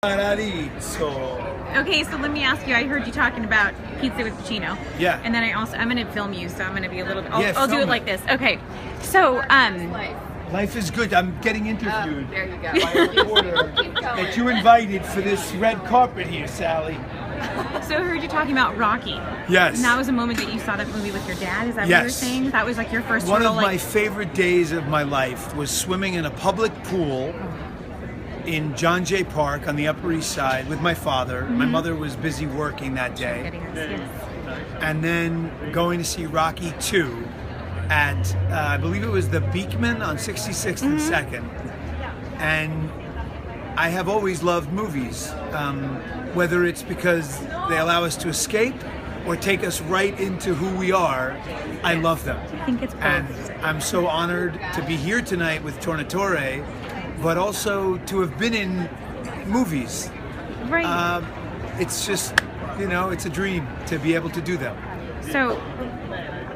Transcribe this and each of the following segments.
Paradiso. Okay, so let me ask you. I heard you talking about pizza with Pacino. Yeah. And then I'm going to film you, so I'm going to be a little bit. I'll do film it like this. Okay. So Life is good. I'm getting interviewed There you go. by a reporter that you invited for this red carpet here, Sally. So I heard you talking about Rocky. Yes. And that was a moment that you saw that movie with your dad. Is that what you're saying? That was like your first One real, of my favorite days of my life was swimming in a public pool in John Jay Park on the Upper East Side with my father. My mother was busy working that day. Yes. And then going to see Rocky 2 at, I believe it was the Beekman on 66th and 2nd. And I have always loved movies, whether it's because they allow us to escape or take us right into who we are. I love them. I think it's both. And I'm so honored to be here tonight with Tornatore, but also to have been in movies. Right. It's just, it's a dream to be able to do them. So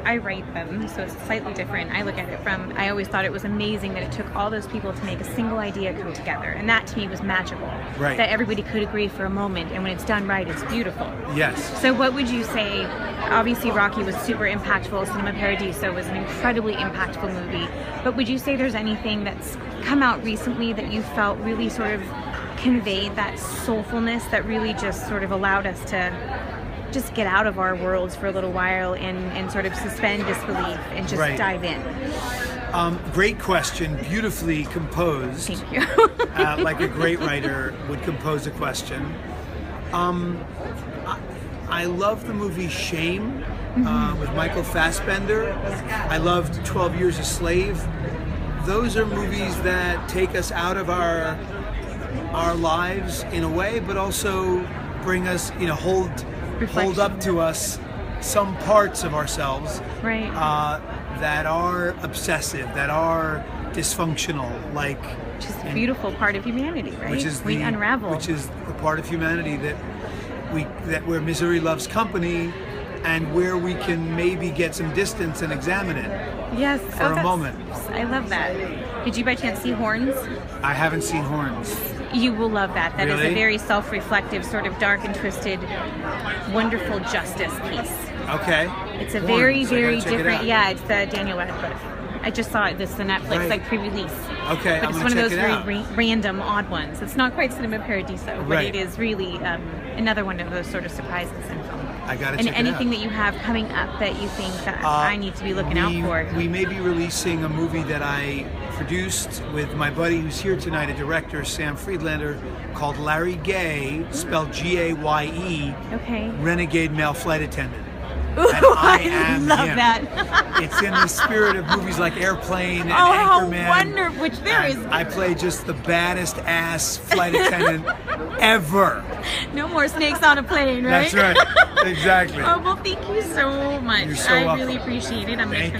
I write them, so it's slightly different. I look at it from, I always thought it was amazing that it took all those people to make a single idea come together. And that to me was magical. Right. That everybody could agree for a moment, and when it's done right, it's beautiful. Yes. So what would you say, obviously Rocky was super impactful, Cinema Paradiso was an incredibly impactful movie, but would you say there's anything that's come out recently that you felt really sort of conveyed that soulfulness that really just sort of allowed us to just get out of our worlds for a little while and sort of suspend disbelief and just dive in? Great question, beautifully composed. Thank you. Like a great writer would compose a question. I love the movie Shame with Michael Fassbender. I loved 12 Years a Slave. Those are movies that take us out of our lives in a way, but also bring us, hold up to us some parts of ourselves that are obsessive, that are dysfunctional, like which is a beautiful part of humanity, right? Which is we unravel. Which is the part of humanity that where misery loves company, and where we can maybe get some distance and examine it. Yes, for a moment. I love that. Did you by chance see Horns? I haven't seen Horns. You will love that. That is Really? a very self-reflective, sort of dark and twisted, wonderful justice piece. Okay. It's a Horns. very, I very gotta check it different. out. Yeah, it's the Daniel Radcliffe. I just saw it. This is the Netflix like pre-release. Okay, but I'm it's gonna one of check those it very out. random, odd ones. It's not quite Cinema Paradiso, but Right. it is really another one of those sort of surprises in film. I gotta and check it out. anything that you have coming up that you think that I need to be looking out for? We may be releasing a movie that I produced with my buddy who's here tonight, a director, Sam Friedlander, called Larry Gay, spelled G-A-Y-E, Renegade Male Flight Attendant. Ooh, And I am love him. that. It's in the spirit of movies like Airplane and how Anchorman. wonderful! Which there is. I play just the baddest ass flight attendant ever. No more snakes on a plane, right? That's right. Exactly. Oh, well, thank you so much. You're so I welcome. really appreciate it. I'm going to